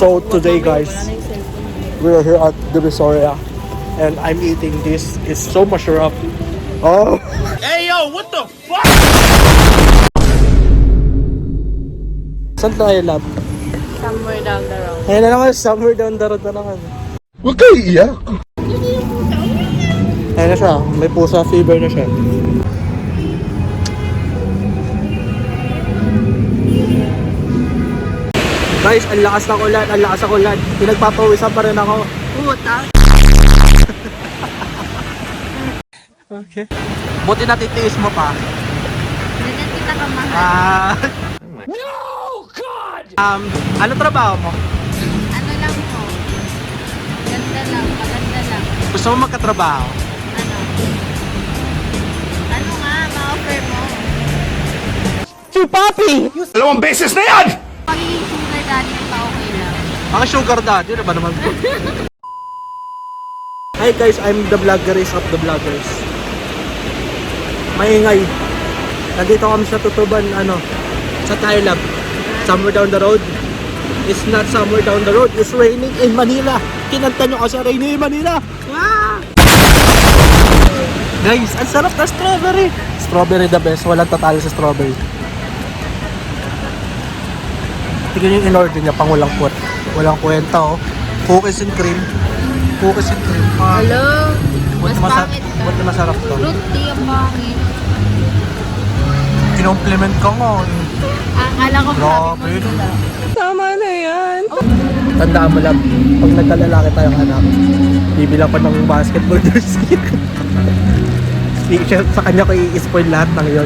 So today guys, we are here at Divisoria and I'm eating this. It's so masarap. Oh! Hey yo, what the fuck? Saan tayo, lab? Somewhere down the road. Ayun na naman, somewhere down the road na naman. Huwag kayo iyak. Ayun na siya, may pusa fever na siya. Guys, ang lakas ng ulan, ang lakas ng ulan. Pinagpapawisan pa rin ako. Puta. Okay. Buti natitiis mo pa. Ganyan kita kamahal. No, God! Ano trabaho mo? Ano lang po? Ganda lang, maganda lang. Gusto mo magkatrabaho? Ano? Ano nga, ma-offer mo? Si Papi! Dalawang beses na yan! Pagiging sugar daddy ko pa okay lang. Ang sugar daddy, ano ba naman po? Hi guys, I'm the vloggerist of the vloggers. Maingay. Nandito kami sa Tutuban, sa Thailand. Somewhere down the road. It's not somewhere down the road, it's raining in Manila. Kinanta nyo kasi raining in Manila. Ah! Guys, ang sarap na strawberry. Strawberry the best, walang tatalo sa strawberry. Tignan yung in-order niya, pang walang pot. Walang kwenta, oh. Cookies and cream. Cookies and cream. Hello? Mas pangit ka. Buti masarap to. Fruit tea ang pangit. Kinompliment ka nga. Akala ko Grabe. sabi mo nila. Tama na yan. Tandaan mo lang, pag nagkalalaki tayong anak, bibilang pa ng basketball jersey. Sa kanya ko i-spoil lahat ng yon.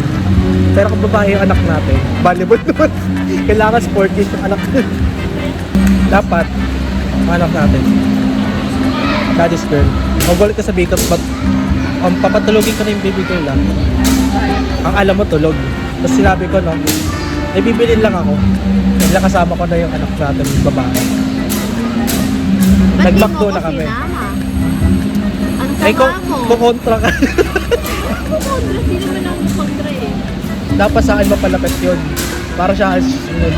Pero kung babae yung anak natin, volleyball naman. Kailangan sporties yung anak natin. Dapat, ang anak natin, daddy's girl. Magulit ka sa makeup, but papatulogin ko na yung baby girl lang. Ang alam mo, tulog. Tapos sinabi ko, no, may bibilin lang ako. Bigla kasama ko na yung anak natin, yung babae. Ba't di mo Nag-McDo ko na kami. sinama? Ang Ay, sama mo. kukontra ka. Kukontra, sino man ang kukontra eh. Dapat sa akin mapalapit yun. Para siya,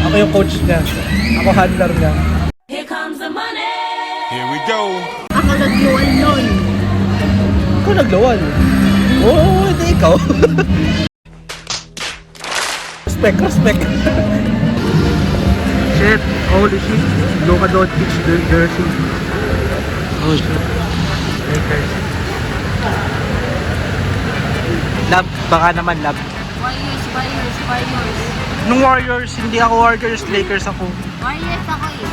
ako yung coach niya. Ako handler niya. Here we go. Ako nagluwan nun. Ikaw naglawan. Oo, hindi ikaw. Respect. Shit, holy shit. Luka Doncic jersey. Oh shit. Lakers. Lab, baka naman lab. Warriors. Nung Warriors, hindi ako Warriors, Lakers ako. Warriors ako eh.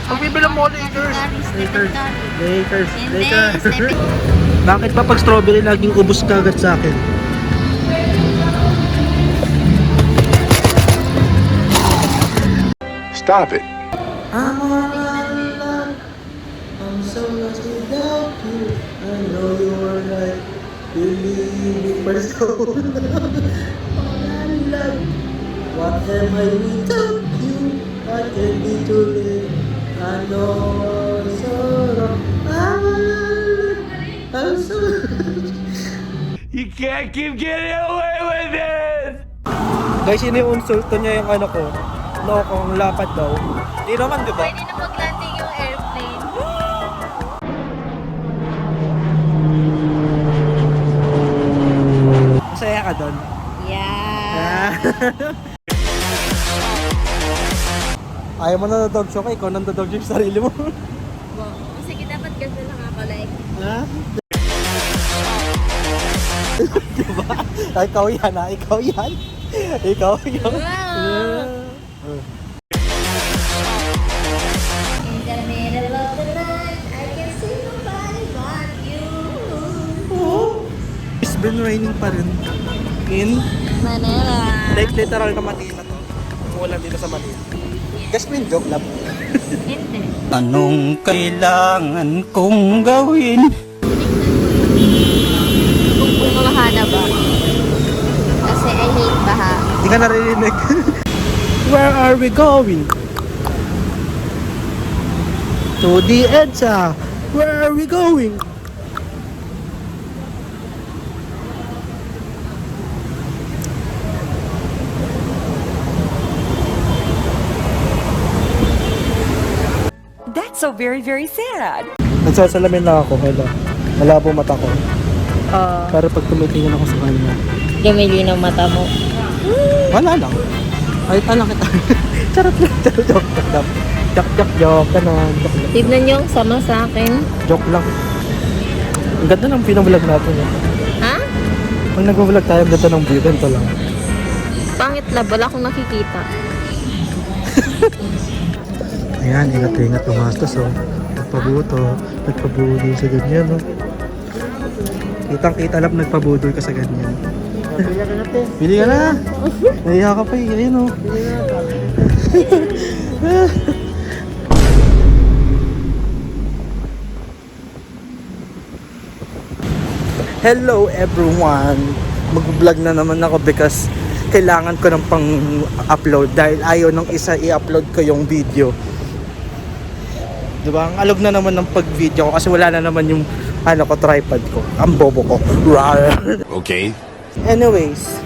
Pag bibilang mo Lakers. Stephen Curry. Hindi, Stephen. Bakit pa pag strawberry laging ubos ka agad sa akin? Stop it. I'm so lost without you. I know you were right. Believe me, person. Love. What am I without you? I can't be too late. I know so wrong. I'm so You can't keep getting away with it! Guys, ini-insulto niya yung ko. No, kung lapad daw. Di naman, di ba? Pwede na mag-landing yung airplane. Masaya ka doon. Yeah. Ayaw mo na dog show ka, ikaw nang dog show yung sarili mo. Sige, dapat ganda lang ako like. Ha? Diba? Ikaw yan ha, ikaw yan. Ikaw yan. In the middle of the night, I can see nobody but you. It's been raining pa rin. In? Manila. Like literal na Manila to. Umuulan dito sa Manila. Guess mo yung joke lang. Hindi. Anong kailangan kong gawin? Kung bumaha na ba? Kasi I hate baha. Hindi ka naririnig. Where are we going? To the EDSA. Where are we going? so very, very sad. Nagsasalamin lang ako, hello. Malabo mata ko. Pero pag tumitingin ako sa kanya, Gamili ng mata mo. wala lang. Ay, lang kita. Charot lang, joke lang. Joke, ganun. Joke lang. Tignan niyo ang sama sa akin. Joke lang. Ang ganda ng pinablog natin eh. Ha? Pag nag-vlog tayo, ang ganda ng view, ganito lang. Pangit lab, wala akong nakikita. Ayan, ingat-ingat tumastos oh. Nagpabudol sa ganyan oh. Kitang-kita lang nagpabudol ka sa ganyan. Bili ka na! Nahiya ka pa eh, ayun oh. Hello everyone! Mag-vlog na naman ako because kailangan ko ng pang-upload dahil ayaw nung isa i-upload ko yung video. Diba? Ang alog na naman ng pag-video ko kasi wala na naman yung tripod ko. Ang bobo ko. Okay. Anyways,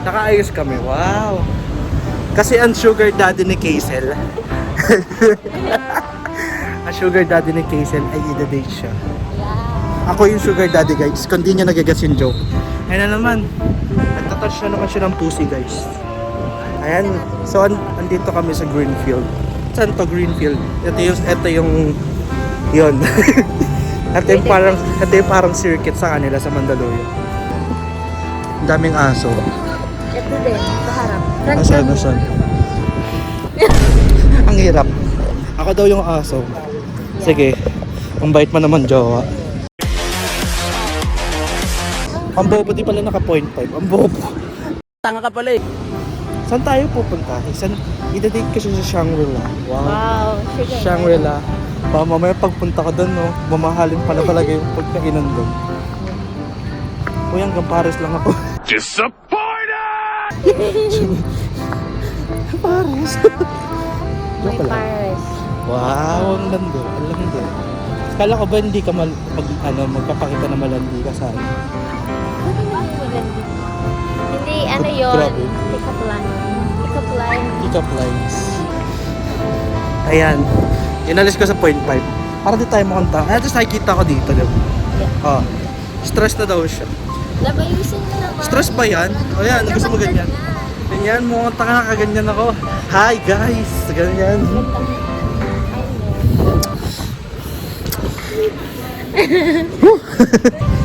nakaayos kami. Wow! Kasi ang sugar daddy ni Kaisel ang sugar daddy ni Kaisel ay i-date siya. Ako yung sugar daddy guys, kung di niya nagagas yung joke. Ayan na naman, nagtatouch na naman siya ng pussy guys. Ayan, so andito kami sa Greenfield. Saan to Greenfield? Ito yung yun. ito yung parang circuit sa kanila sa Mandaluyong. Ang daming aso. Ito din, sa harap. Asan? Ang hirap. Ako daw yung aso. Sige, ang bait mo naman jowa. Ang bobo di pala naka 0.5. Ang bobo. Tanga ka pala eh. Saan tayo pupunta? I-date kasi sa Shangri-La. Wow, sige. Shangri-La. Baka mamaya pagpunta ka doon, no? Mamahalin pala talaga yung pagkainan doon. Uy, hanggang Paris lang ako. Disappointed! Paris. May Joke lang. Paris. Wow, ang lando. Ang lando. Kala ko ba hindi ka magpapakita na malandi ka sa akin? Hindi, ano yun? Grabe. Pick-up line. Pick-up line. Pick-up lines. Ayan. Inalis ko sa 0.5. Para di tayo makanta. Ayan, tapos nakikita ko dito. Diba? Oh. Stress na daw siya. Labayusin mo naman. Stress ba yan? O yan, gusto mo ganyan? Ganyan, mukhang taka kaganyan ako. Hi guys! Ganyan.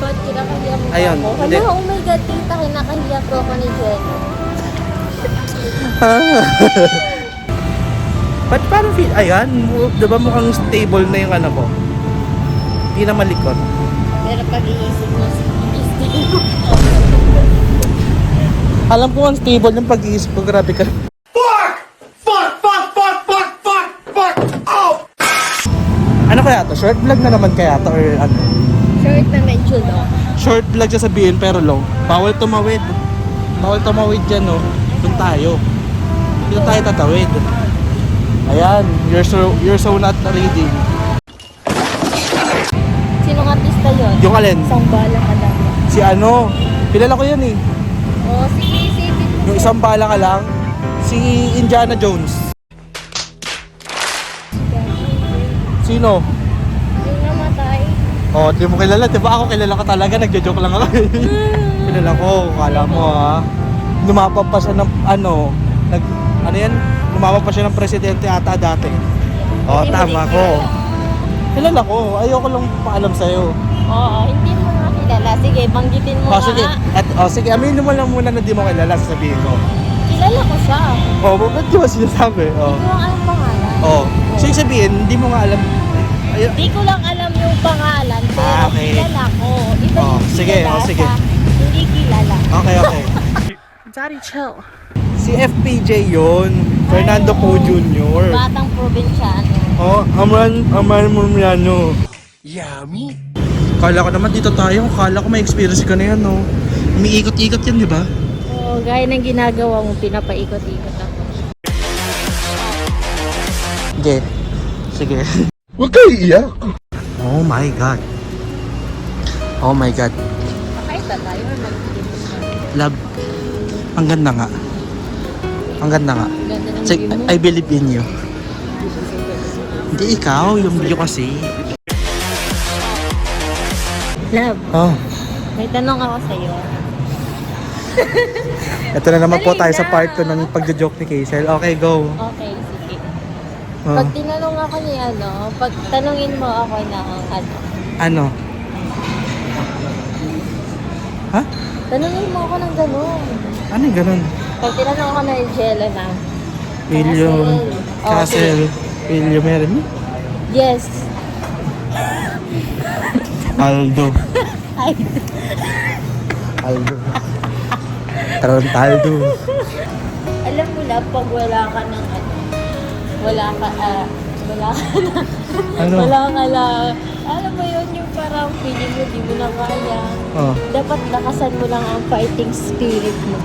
Ba't kinakahiya mo Ayun, ako? hindi. Hala, oh my God, tita, kinakahiya po ako ni Jenny. Ba't parang feel, ayan, diba mukhang stable na yung mo? Hindi na malikot. Pero pag-iisip mo, stable. Alam ko ang stable ng pag-iisip ko, grabe ka. Ano kaya to? Short vlog na naman kaya to or ano? Short na medyo long. Short vlog siya sabihin pero long. Bawal tumawid. Bawal tumawid dyan no. Doon tayo. Dito tayo tatawid. Ayan, you're so not reading. Sinong artista yun? Yung alin? Isang bala ka lang. Si ano? Kilala ko yan eh. Oh, sige, isipin mo. Yung isang bala ka lang. Si Indiana Jones. Sino? Yung namatay. Oh, di mo kilala. Diba ako kilala ka talaga. Nagjo-joke lang ako. Kilala ko. Kala mo ha. Lumapag pa siya ng ano yan? Lumapag pa siya ng presidente ata dati. Oh, Hindi mo tama rin ko. Kilala ko. Ayoko lang paalam sa'yo. Oo, hindi mo nga kilala. Sige, banggitin mo Oh, sige. nga. Sige, aminin mo lang muna na di mo kilala. Sasabihin ko. Kilala ko siya. Oh, ba't di mo sinasabi? Oh. Hindi ko nga alam pangalan. Oh. Sige sabihin, hindi mo nga alam. Hindi ko lang alam yung pangalan, pero Okay. kilala ko. Iba Oh, yung sige, kilala oh, sige. sa hindi kilala. Okay. Daddy, chill. Si FPJ yun. Fernando Po Jr. Batang probinsyano. Oh, Aman Murmiano. Yummy. Kala ko naman dito tayo. Kala ko may experience ka na yan, no? Umiikot-ikot yan, di ba? Oo, gaya ng ginagawa mo, pinapaikot-ikot ako. Get. Sige. Huwag kayo iiyak. Oh my God. Oh my God. Pakaisa tayo or mag-film ka? Love. Ang ganda nga. Ang ganda nga. Ganda ng Sige, view mo. I believe in you. Hindi ikaw, yung video kasi. Love, Oh, may tanong ako sa'yo. ito na naman po Dali tayo sa na. part 2 ng pagjo-joke ni Kaisel. Okay, go. Okay, sige. Oh. Pag tinanong ako ni pag tanungin mo ako ng Ano? Ha? tanungin mo ako ng gano'n. Ano yung ganun? Pag tinanong ako ng Jello na, William Oh, Castle. William Meron. yes. Aldo. Ay, Aldo. Tarantaldo. alam mo na, pag wala ka ng wala ka na, Ano? wala ka na, alam mo yun, yung parang feeling mo, di mo na kaya. Oh. Dapat lakasan mo lang ang fighting spirit mo.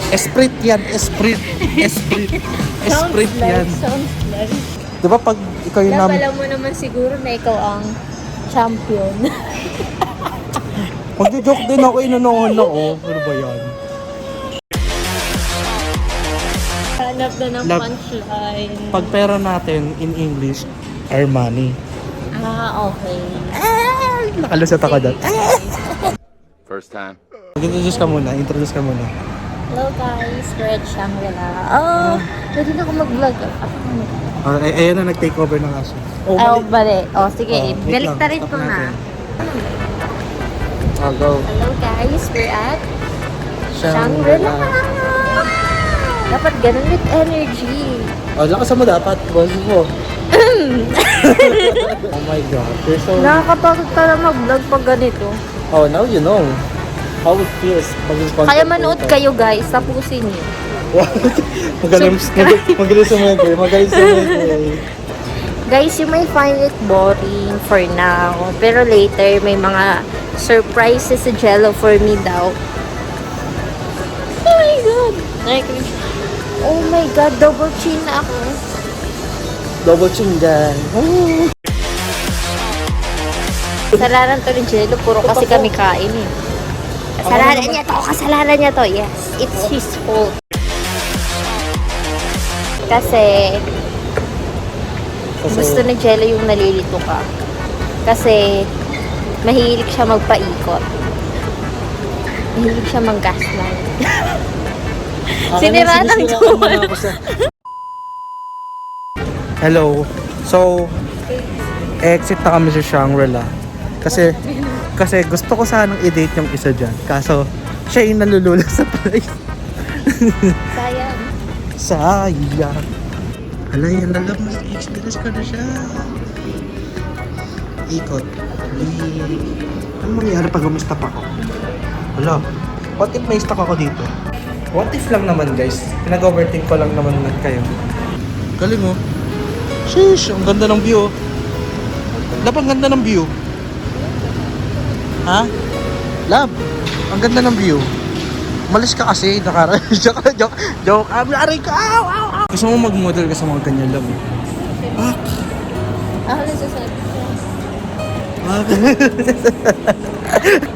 Esprit yan. Esprit. Esprit. Esprit yan. Sounds like. Diba pag ikaw yung Love, alam mo naman siguro na ikaw ang champion. Magjo-joke din ako, inunoon ako. Ano ba yan? Hanap na ng Love. punchline. Pag pera natin in English, Armani. Okay. Nakalusot ako doon. First time. Introduce ka muna. Hello guys, we're at Shangri-La. Oh, pwede na ako mag-vlog. Ayan na, nag-take over ng aso. Oh, bali. Oh, sige. Oh, wait Balik lang. na rin Stop ko na. natin. Go. Hello guys, we're at Shangri-La. Dapat ganun with energy. Oh, lakasan mo dapat. Boss mo. Oh my God. You're so... Nakakapagod pala mag-vlog pag ganito. Oh, now you know how it feels. Maging content Kaya manood creator. kayo guys, tapusin niyo. Magaling sumagay. Magaling sumagay. Guys, you may find it boring for now. Pero later, may mga surprises sa Jello for me daw. Oh my God! Oh my God, double chin na ako. Double chin dyan. Kasalanan to ni Jello, puro kasi kami kain eh. Kasalanan niya to. Yes, it's his fault. Kasi gusto ni Jello yung nalilito ka. Kasi mahilig siya magpaikot. Mahilig siya mag-gaslight. Sinira ng tuwan. Hello. So, exit na kami sa Shangri-La. Kasi gusto ko sanang i-date yung isa dyan. Kaso, siya yung nalulula sa price. Sayang. Sayang. Hala, yan na lang. Experience ko na siya. Ikot. Ano mangyayari pag umistop ako? Hala, what if may stuck ako dito? What if lang naman guys? Pinag-overthink ko lang naman kayo. Galing oh. Sheesh, ang ganda ng view oh. Lab, ang ganda ng view. Ha? Lab, ang ganda ng view. Malis ka kasi, joke. Aray ka, aw. Gusto mo mag-model ka sa mga ganyan lang eh. Ako lang sasabi.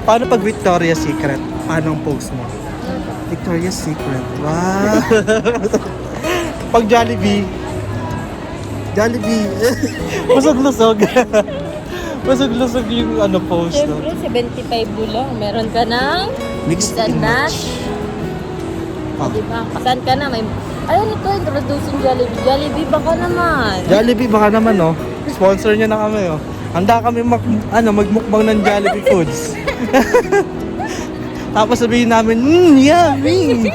Paano pag Victoria's Secret? Paano ang pose mo? Victoria's Secret. Wow. Pag Jollibee. Busog-lusog. Busog-lusog yung pose. No? Siyempre, 75 lang. Meron ka ng Mixed and match. Diba? Saan ka na? May... Ayun ito, introducing Jollibee. Jollibee, baka naman. Jollibee baka naman oh. Sponsor niya na kami oh. Handa kami magmukbang ng Jollibee Foods. Tapos sabihin namin, yummy!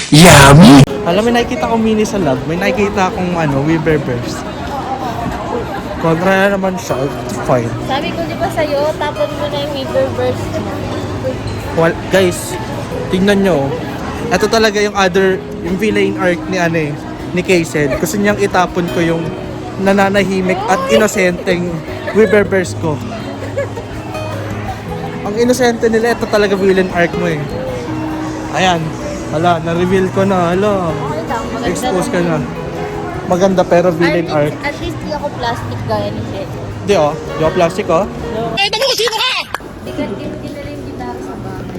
Yummy! Alam mo, nakikita ko mini sa lab. May nakikita akong Weberverse. Kontra na naman siya. Fine. Sabi ko di ba sa'yo, tapon mo na yung Weberverse mo. Well, guys, tingnan nyo. Ito talaga yung villain arc ni Kaisel. Gusto niyang itapon ko yung nananahimik at inosenteng Weberverse ko. Ang inosente nila, ito talaga villain arc mo eh. Ayan. Hala, na-reveal ko na. Hala. Okay lang, maganda Expose ka naman. na. Maganda pero villain arc. At least di ako plastic gaya ni Jet. Di oh. Di ako plastic oh. Ay, dali ko sino ka! Di na rin gitara sa bahay.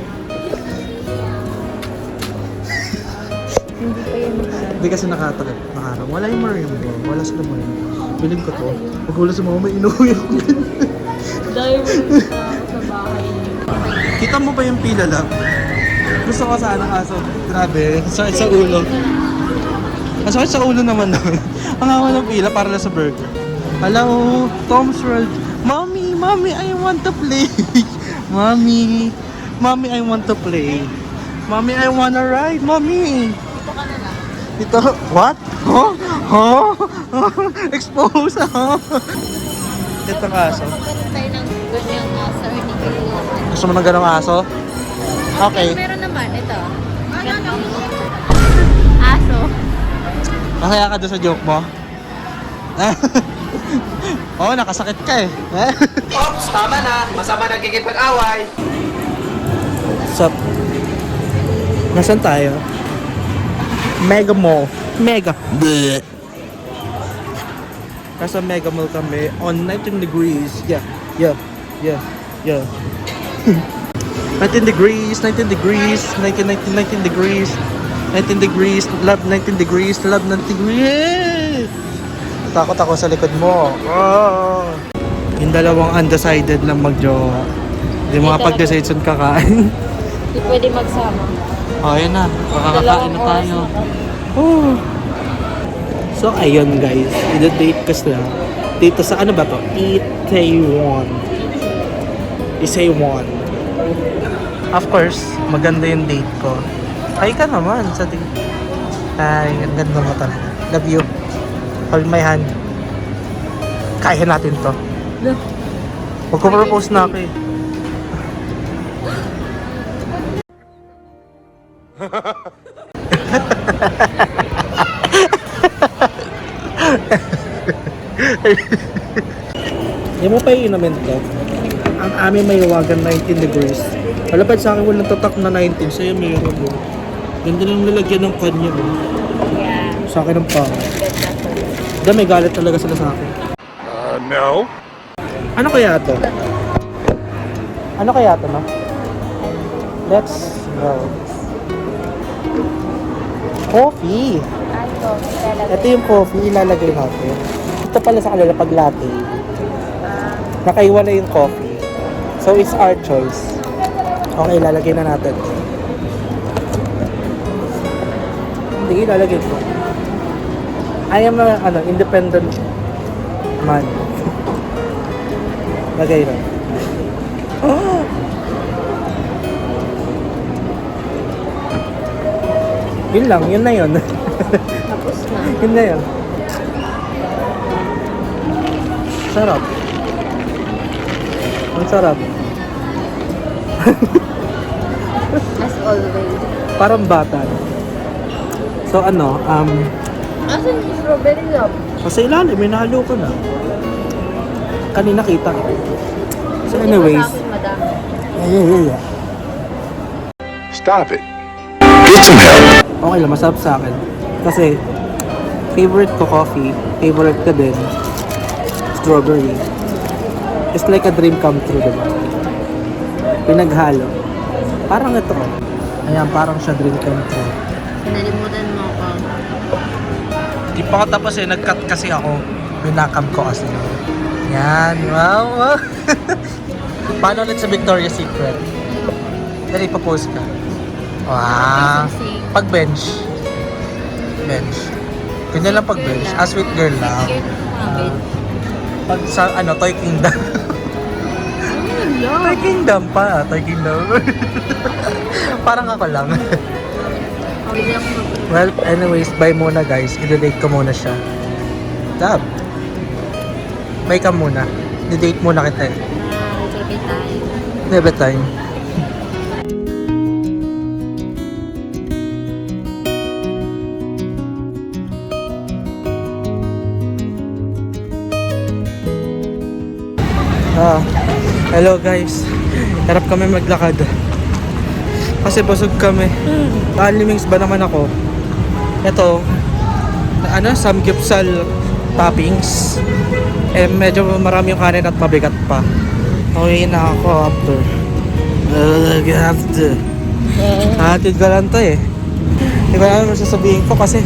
Hindi pa yan mahalala. Hindi kasi nakatakip. Wala yung marimba. Wala sila marimba. Biling ko to. Pag wala sa mga may inuwi ako. Dahil mo sa bahay. Kita mo ba yung pila lang? Gusto ko sana kaso. Grabe. Sakit sa ulo. Ang sakit sa ulo naman doon. Ang hawa ng pila para lang sa burger. Hello, Tom's World. Mommy, I want to play. Mommy, I want to play. Mommy, I wanna ride. Mommy. Ito ka na lang. Ito, what? Huh? Huh? Expose, huh? Ito ang aso. Magkaroon tayo ng ganyang aso or hindi kayo. Gusto mo ng ganong aso? Okay. Meron naman, ito. Aso. Masaya ka doon sa joke mo? Oo, nakasakit ka eh. Ops, tama na. Masama nagkikipag-away. Sup? Nasaan tayo? Mega Mall. Mega. Bleh. Nasa Mega Mall kami on 19 degrees. Yeah. 19 degrees, 19 degrees, 19 degrees, 19 degrees, love 19 degrees, love 19 degrees. Takot ako sa likod mo. Oh. Yung dalawang undecided lang mag-jowa. Hindi makapag-decide saan kakain. Hindi pwede magsama. Oh, yun na. Makakakain Dalawang na oras tayo. na. Oh. So, ayun guys. I-date ko sila. Dito sa ano ba to? Itaewon. Itaewon. Of course, maganda yung date ko. Ay ka naman sa date. Ay, ang ganda mo talaga. Love you. Hold my hand. Kaya natin to. Magpo-propose na ako eh. Yung mo pa iinamin to. Ang aming may iwagan 19 degrees. Malapad sa akin walang tatak na 19. Sa'yo mayroon mo. Ganda lang lalagyan ng kanya. Yeah. Sa akin ang pang. Diba may galit talaga sila sa akin. No. Ano kaya to? Ano kaya to, no? Let's go. Coffee. Ito yung coffee, ilalagay natin. Ito pala sa kanila pag latte. Nakaiwala yung coffee. So it's our choice. Okay, ilalagay na natin. Hindi, ilalagay ko. I am a, independent man. Lagay na. Oh! Yun lang, yun na yun. Tapos na. Yun na yun. Sarap. Ang sarap. As always. Parang bata. So ano, Asan yung strawberry love? sa ilalim, may nahalo ko na. Kanina kita ko. So anyways, Sa akin, madami. Stop it. okay lang, masarap sa akin. Kasi, favorite ko coffee, favorite ko din, strawberry. It's like a dream come true, diba? Pinaghalo. Parang ito. Ayan, parang siya dream come true. Nalimutan mo ako. Di pa ako tapos eh, nag-cut kasi ako. Binakam ko kasi. Yan, wow. Paano ulit sa Victoria's Secret? Dali, ipapost ka. Wow. Pag bench. Ganyan lang pag bench. Ah, sweet girl lang. Pag sa, Toy Kingdom. Toy Kingdom pa. Toy Kingdom. Parang ako lang. Well, anyways, bye muna guys. I-date ko muna siya. Love. Bye ka muna. I-date muna kita eh. Never time. Hello guys. Harap kami maglakad. Kasi busog kami. Unlimings ba naman ako? Ito, samgyupsal toppings. Medyo marami yung kanin at mabigat pa. Okay na ako after. Hatid ka lang to eh. Hindi ko alam sasabihin ko kasi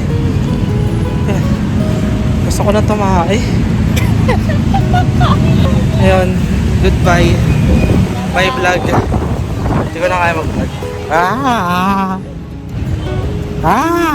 Gusto ko na tumahay. Ayun. Goodbye. Bye vlog. Hindi ko na kaya mag-vlog. Ah!